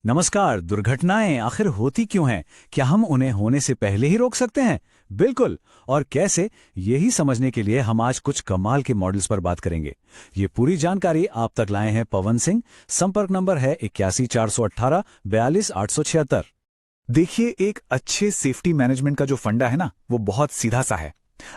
नमस्कार। दुर्घटनाएं आखिर होती क्यों हैं? क्या हम उन्हें होने से पहले ही रोक सकते हैं? बिल्कुल। और कैसे, यही समझने के लिए हम आज कुछ कमाल के मॉडल्स पर बात करेंगे। ये पूरी जानकारी आप तक लाए हैं पवन सिंह। संपर्क नंबर है 81 418 42 876। देखिए, एक अच्छे सेफ्टी मैनेजमेंट का जो फंडा है ना, वो बहुत सीधा सा है।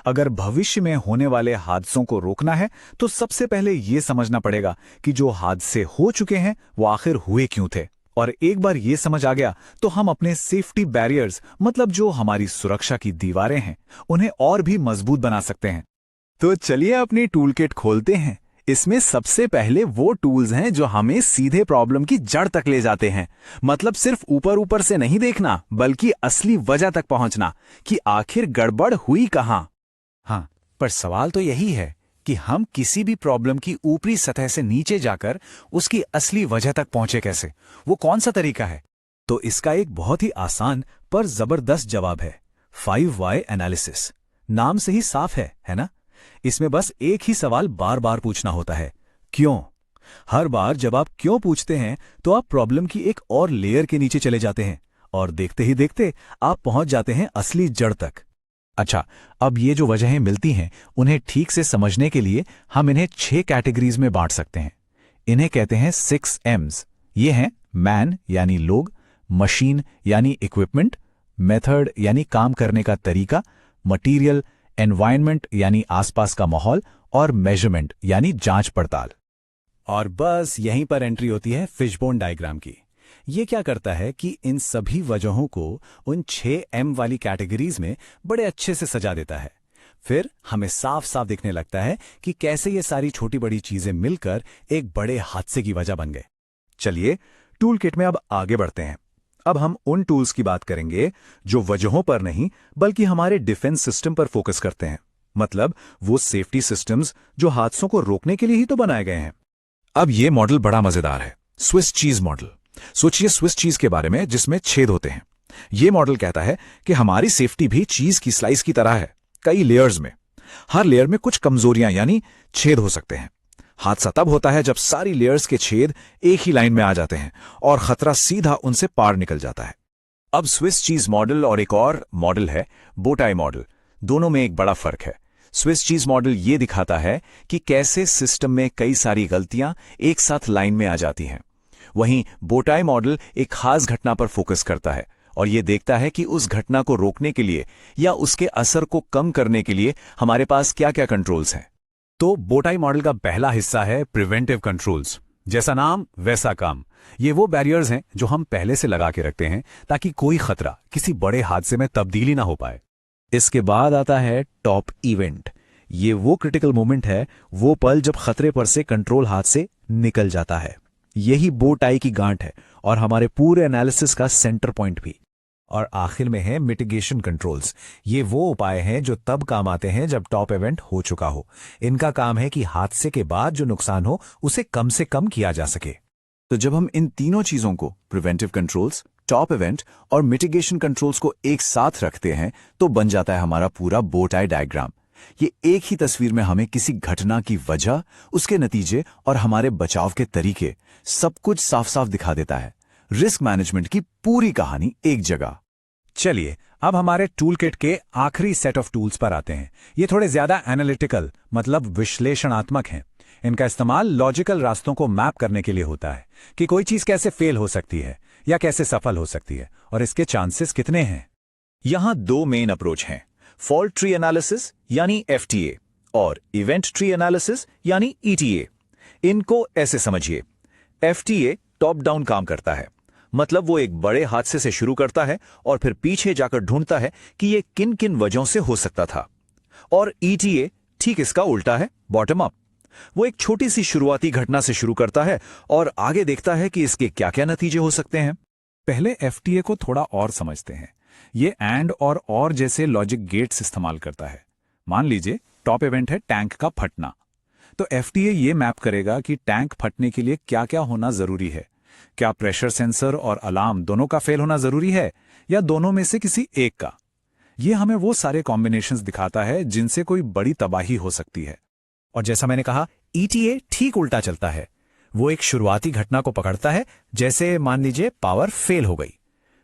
अगर भविष्य में होने वाले हादसों को रोकना है तो सबसे पहले ये समझना पड़ेगा कि जो हादसे हो चुके हैं वो आखिर हुए क्यों थे। और एक बार ये समझ आ गया तो हम अपने सेफ्टी बैरियर्स, मतलब जो हमारी सुरक्षा की दीवारें हैं, उन्हें और भी मजबूत बना सकते हैं। तो चलिए अपनी टूल किट खोलते हैं। इसमें सबसे पहले वो टूल्स हैं जो हमें सीधे प्रॉब्लम की जड़ तक ले जाते हैं। मतलब सिर्फ ऊपर ऊपर से नहीं देखना, बल्कि असली वजह तक पहुंचना कि आखिर गड़बड़ हुई कहां। हाँ, पर सवाल तो यही है कि हम किसी भी प्रॉब्लम की ऊपरी सतह से नीचे जाकर उसकी असली वजह तक पहुंचे कैसे? वो कौन सा तरीका है? तो इसका एक बहुत ही आसान पर जबरदस्त जवाब है, 5 वाई एनालिसिस। नाम से ही साफ है ना? इसमें बस एक ही सवाल बार बार पूछना होता है, क्यों? हर बार जब आप क्यों पूछते हैं तो आप प्रॉब्लम की एक और लेयर के नीचे चले जाते हैं और देखते ही देखते आप पहुंच जाते हैं असली जड़ तक। अच्छा, अब ये जो वजहें मिलती हैं उन्हें ठीक से समझने के लिए हम इन्हें 6 कैटेगरीज में बांट सकते हैं। इन्हें कहते हैं 6 M's। ये हैं मैन यानी लोग, मशीन यानी इक्विपमेंट, मेथड यानी काम करने का तरीका, मटीरियल, एनवायरनमेंट यानी आसपास का माहौल, और मेजरमेंट यानी जांच पड़ताल। और बस यहीं पर एंट्री होती है फिशबोन डायग्राम की। ये क्या करता है कि इन सभी वजहों को उन 6 M वाली कैटेगरीज में बड़े अच्छे से सजा देता है। फिर हमें साफ साफ दिखने लगता है कि कैसे ये सारी छोटी बड़ी चीजें मिलकर एक बड़े हादसे की वजह बन गए। चलिए टूल किट में अब आगे बढ़ते हैं। अब हम उन टूल्स की बात करेंगे जो वजहों पर नहीं बल्कि हमारे डिफेंस सिस्टम पर फोकस करते हैं। मतलब वो सेफ्टी सिस्टम्स जो हादसों को रोकने के लिए ही तो बनाए गए हैं। अब ये मॉडल बड़ा मजेदार है, स्विस चीज मॉडल। सोचिए स्विस चीज के बारे में जिसमें छेद होते हैं। यह मॉडल कहता है कि हमारी सेफ्टी भी चीज की स्लाइस की तरह है, कई लेयर्स में। हर लेयर में कुछ कमजोरियां यानी छेद हो सकते हैं। हादसा तब होता है जब सारी लेयर्स के छेद एक ही लाइन में आ जाते हैं और खतरा सीधा उनसे पार निकल जाता है। अब स्विस चीज मॉडल और एक और मॉडल है बोटाई मॉडल, दोनों में एक बड़ा फर्क है। स्विस चीज मॉडल यह दिखाता है कि कैसे सिस्टम में कई सारी गलतियां एक साथ लाइन में आ जाती हैं। वहीं बोटाई मॉडल एक खास घटना पर फोकस करता है और यह देखता है कि उस घटना को रोकने के लिए या उसके असर को कम करने के लिए हमारे पास क्या क्या कंट्रोल्स हैं। तो बोटाई मॉडल का पहला हिस्सा है प्रिवेंटिव कंट्रोल्स। जैसा नाम वैसा काम। ये वो बैरियर्स हैं जो हम पहले से लगा के रखते हैं ताकि कोई खतरा किसी बड़े हादसे में तब्दीली ना हो पाए। इसके बाद आता है टॉप इवेंट। ये वो क्रिटिकल मोमेंट है, वो पल जब खतरे पर से कंट्रोल हाथ से निकल जाता है। यही बो टाई की गांठ है और हमारे पूरे एनालिसिस का सेंटर पॉइंट भी। और आखिर में है मिटिगेशन कंट्रोल्स। ये वो उपाय हैं जो तब काम आते हैं जब टॉप इवेंट हो चुका हो। इनका काम है कि हादसे के बाद जो नुकसान हो उसे कम से कम किया जा सके। तो जब हम इन तीनों चीजों को, प्रिवेंटिव कंट्रोल्स, टॉप इवेंट और मिटिगेशन कंट्रोल्स को एक साथ रखते हैं तो बन जाता है हमारा पूरा बो टाई डायग्राम। ये एक ही तस्वीर में हमें किसी घटना की वजह, उसके नतीजे और हमारे बचाव के तरीके सब कुछ साफ साफ दिखा देता है। रिस्क मैनेजमेंट की पूरी कहानी एक जगह। चलिए अब हमारे टूल किट के आखिरी सेट ऑफ टूल्स पर आते हैं। ये थोड़े ज्यादा एनालिटिकल, मतलब विश्लेषणात्मक हैं। इनका इस्तेमाल लॉजिकल रास्तों को मैप करने के लिए होता है कि कोई चीज कैसे फेल हो सकती है या कैसे सफल हो सकती है और इसके चांसेस कितने हैं। यहां 2 मेन अप्रोच हैं, फॉल्ट ट्री एनालिसिस यानी FTA और इवेंट ट्री एनालिसिस यानी ETA। इनको ऐसे समझिए, FTA टॉप डाउन काम करता है। मतलब वो एक बड़े हादसे से शुरू करता है और फिर पीछे जाकर ढूंढता है कि ये किन किन वजहों से हो सकता था। और ETA ठीक इसका उल्टा है, बॉटम अप। वो एक छोटी सी शुरुआती घटना से शुरू करता है और आगे देखता है कि इसके क्या क्या नतीजे हो सकते हैं। पहले FTA को थोड़ा और समझते हैं। ये एंड और जैसे लॉजिक गेट्स इस्तेमाल करता है। मान लीजिए टॉप इवेंट है टैंक का फटना, तो FTA ये मैप करेगा कि टैंक फटने के लिए क्या क्या होना जरूरी है। क्या प्रेशर सेंसर और अलार्म दोनों का फेल होना जरूरी है या दोनों में से किसी एक का। ये हमें वो सारे कॉम्बिनेशंस दिखाता है जिनसे कोई बड़ी तबाही हो सकती है। और जैसा मैंने कहा, ETA ठीक उल्टा चलता है। वो एक शुरुआती घटना को पकड़ता है, जैसे मान लीजिए पावर फेल हो गई।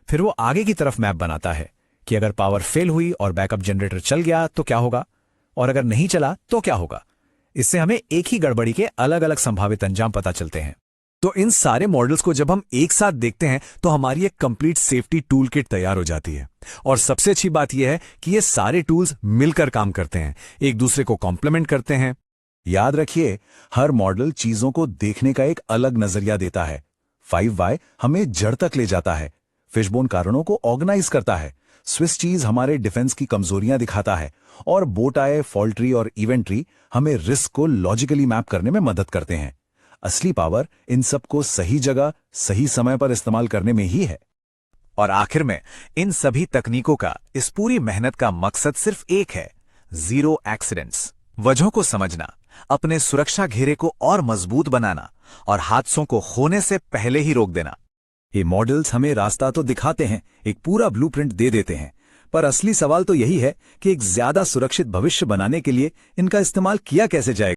फिर वो आगे की तरफ मैप बनाता है कि अगर पावर फेल हुई और बैकअप जनरेटर चल गया तो क्या होगा, और अगर नहीं चला तो क्या होगा। इससे हमें एक ही गड़बड़ी के अलग अलग संभावित अंजाम पता चलते हैं। तो इन सारे मॉडल्स को जब हम एक साथ देखते हैं तो हमारी एक कंप्लीट सेफ्टी टूल किट तैयार हो जाती है। और सबसे अच्छी बात यह है कि ये सारे टूल्स मिलकर काम करते हैं, एक दूसरे को कॉम्प्लीमेंट करते हैं। याद रखिए, हर मॉडल चीजों को देखने का एक अलग नजरिया देता है। 5Y हमें जड़ तक ले जाता है, फिशबोन कारणों को ऑर्गेनाइज करता है, स्विस चीज हमारे डिफेंस की कमजोरियां दिखाता है, और बोटाई, फॉल्ट ट्री और इवेंट ट्री हमें रिस्क को लॉजिकली मैप करने में मदद करते हैं। असली पावर इन सबको सही जगह सही समय पर इस्तेमाल करने में ही है। और आखिर में इन सभी तकनीकों का, इस पूरी मेहनत का मकसद सिर्फ एक है, जीरो एक्सीडेंट्स। वजहों को समझना, अपने सुरक्षा घेरे को और मजबूत बनाना और हादसों को होने से पहले ही रोक देना। ये मॉडल्स हमें रास्ता तो दिखाते हैं, एक पूरा ब्लूप्रिंट दे देते हैं, पर असली सवाल तो यही है कि एक ज्यादा सुरक्षित भविष्य बनाने के लिए इनका इस्तेमाल किया कैसे जाएगा।